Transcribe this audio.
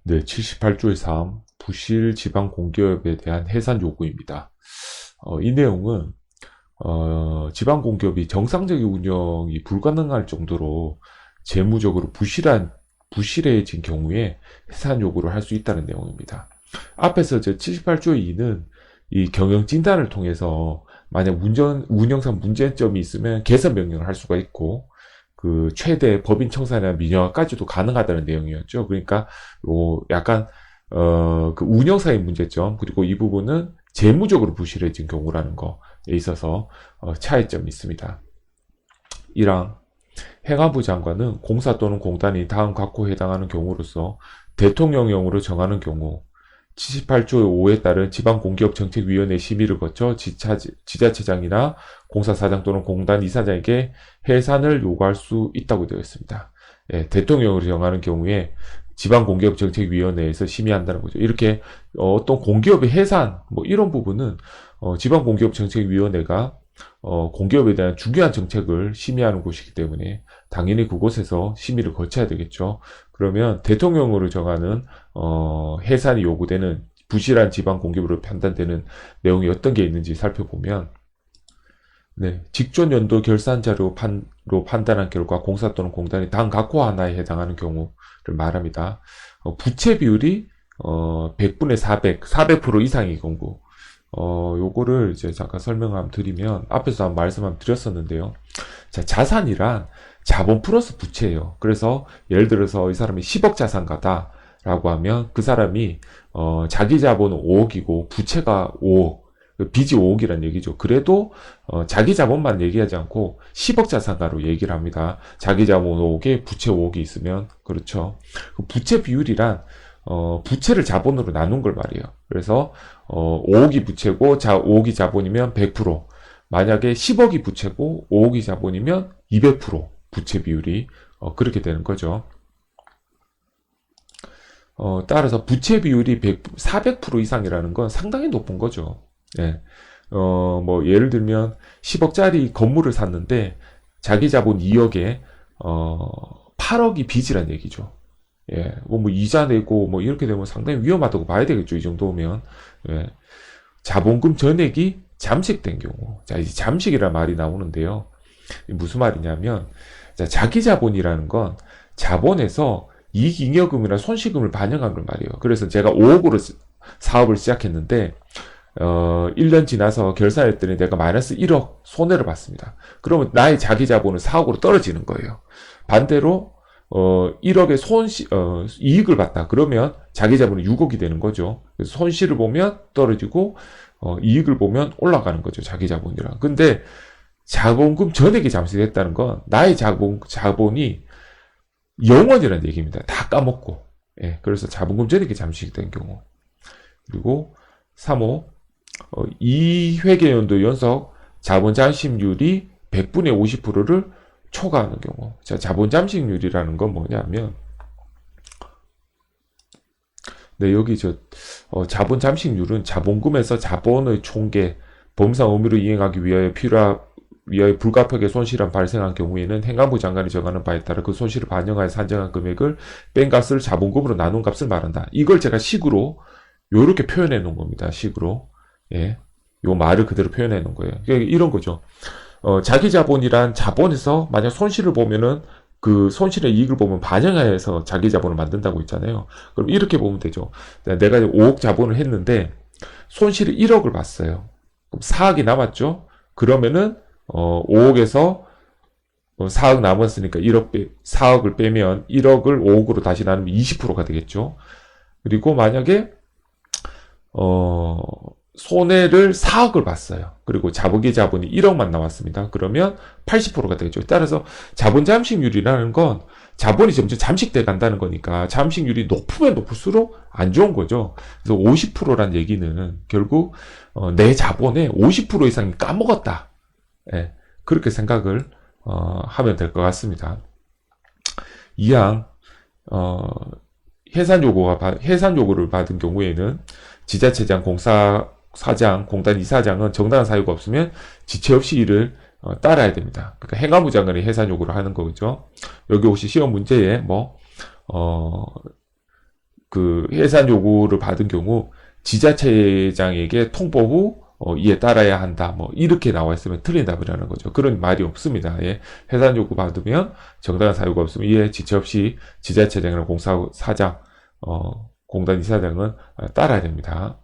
네, 78조의 3, 부실 지방 공기업에 대한 해산 요구입니다. 이 내용은 지방 공기업이 정상적인 운영이 불가능할 정도로 재무적으로 부실해진 경우에 해산 요구를 할 수 있다는 내용입니다. 앞에서 78조의 2는 이 경영 진단을 통해서 만약 운영상 문제점이 있으면 개선 명령을 할 수가 있고, 그 최대 법인 청산이나 민영화까지도 가능하다는 내용이었죠. 그러니까 약간 그 운영상의 문제점, 그리고 이 부분은 재무적으로 부실해진 경우라는 거에 있어서 차이점이 있습니다. 1항 행안부 장관은 공사 또는 공단이 다음 각호에 해당하는 경우로서 대통령령으로 정하는 경우 78조 5에 따른 지방공기업정책위원회 심의를 거쳐 지자체장이나 공사사장 또는 공단 이사장에게 해산을 요구할 수 있다고 되어 있습니다. 예, 대통령으로 정하는 경우에 지방공기업정책위원회에서 심의한다는 거죠. 이렇게 어떤 공기업의 해산 뭐 이런 부분은 지방공기업정책위원회가 공기업에 대한 중요한 정책을 심의하는 곳이기 때문에 당연히 그곳에서 심의를 거쳐야 되겠죠. 그러면 대통령으로 정하는 해산이 요구되는 부실한 지방 공기업으로 판단되는 내용이 어떤 게 있는지 살펴보면, 네, 직전 연도 결산 자료로 판단한 결과 공사 또는 공단이 당 각호 하나에 해당하는 경우를 말합니다. 부채 비율이 100분의 400% 이상의 경우. 요거를 이제 잠깐 설명 한번 드리면, 앞에서 한번 말씀 한번 드렸었는데요. 자, 자산이란 자본 플러스 부채예요. 그래서 예를 들어서 이 사람이 10억 자산가다 라고 하면 그 사람이 자기 자본은 5억이고 부채가 5억, 빚이 5억이란 얘기죠. 그래도 자기 자본만 얘기하지 않고 10억 자산가로 얘기를 합니다. 자기 자본 5억에 부채 5억이 있으면. 그렇죠. 부채 비율이란 부채를 자본으로 나눈 걸 말이에요. 그래서 5억이 부채고 5억이 자본이면 100%, 만약에 10억이 부채고 5억이 자본이면 200% 부채 비율이 그렇게 되는 거죠. 따라서 부채 비율이 400% 이상이라는 건 상당히 높은 거죠. 예. 뭐 예를 들면 10억짜리 건물을 샀는데 자기 자본 2억에 8억이 빚이란 얘기죠. 예, 뭐 이자 내고 뭐 이렇게 되면 상당히 위험하다고 봐야 되겠죠. 이 정도면. 예. 자본금 전액이 잠식된 경우. 자, 이제 잠식이라는 말이 나오는데요. 무슨 말이냐면, 자, 자기 자본이라는 건 자본에서 이익잉여금이나 손실금을 반영한 걸 말이에요. 그래서 제가 5억으로 사업을 시작했는데 1년 지나서 결산했더니 내가 마이너스 1억 손해를 봤습니다. 그러면 나의 자기 자본은 4억으로 떨어지는 거예요. 반대로 1억의 이익을 봤다. 그러면 자기 자본은 6억이 되는 거죠. 그래서 손실을 보면 떨어지고 이익을 보면 올라가는 거죠. 자기 자본이랑. 근데 자본금 전액이 잠식됐다는 건 나의 자본이 0원이라는 얘기입니다. 다 까먹고. 예, 그래서 자본금 전액이 잠식된 경우. 그리고 3호 2회계연도 연속 자본 잠식률이 100분의 50%를 초과하는 경우. 자, 자본 잠식률이라는 건 뭐냐면, 네, 여기 자본 잠식률은 자본금에서 자본의 총계, 범상 의무를 이행하기 위하여 불가피하게 손실이 발생한 경우에는 행안부 장관이 정하는 바에 따라 그 손실을 반영하여 산정한 금액을 뺀 값을 자본금으로 나눈 값을 말한다. 이걸 제가 식으로 요렇게 표현해 놓은 겁니다. 식으로. 예. 요 말을 그대로 표현해 놓은 거예요. 그러니까 이런 거죠. 자기 자본이란 자본에서 만약 손실을 보면은 그 손실의 이익을 보면 반영하여서 자기 자본을 만든다고 했잖아요. 그럼 이렇게 보면 되죠. 내가 5억 자본을 했는데 손실을 1억을 봤어요. 그럼 4억이 남았죠. 그러면은 5억에서 4억 남았으니까 4억을 빼면 1억을 5억으로 다시 나누면 20%가 되겠죠. 그리고 만약에 손해를 4억을 봤어요. 그리고 자기 자본이 1억만 나왔습니다. 그러면 80%가 되겠죠. 따라서 자본 잠식률이라는 건 자본이 점점 잠식돼 간다는 거니까 잠식률이 높으면 높을수록 안 좋은 거죠. 그래서 50%란 얘기는 결국 내 자본의 50% 이상이 까먹었다. 예, 그렇게 생각을 하면 될 것 같습니다. 이항 해산 요구를 받은 경우에는 지자체장, 공사사장, 공단 이사장은 정당한 사유가 없으면 지체 없이 이를 따라야 됩니다. 그러니까 행안부 장관이 해산 요구를 하는 거죠. 여기 혹시 시험 문제에 그 해산 요구를 받은 경우 지자체장에게 통보 후 이에 따라야 한다. 뭐 이렇게 나와 있으면 틀린 답이라는 거죠. 그런 말이 없습니다. 예. 해산 요구 받으면 정당한 사유가 없으면 이에 지체 없이 지자체장이나 공사사장, 공단 이사장은 따라야 됩니다.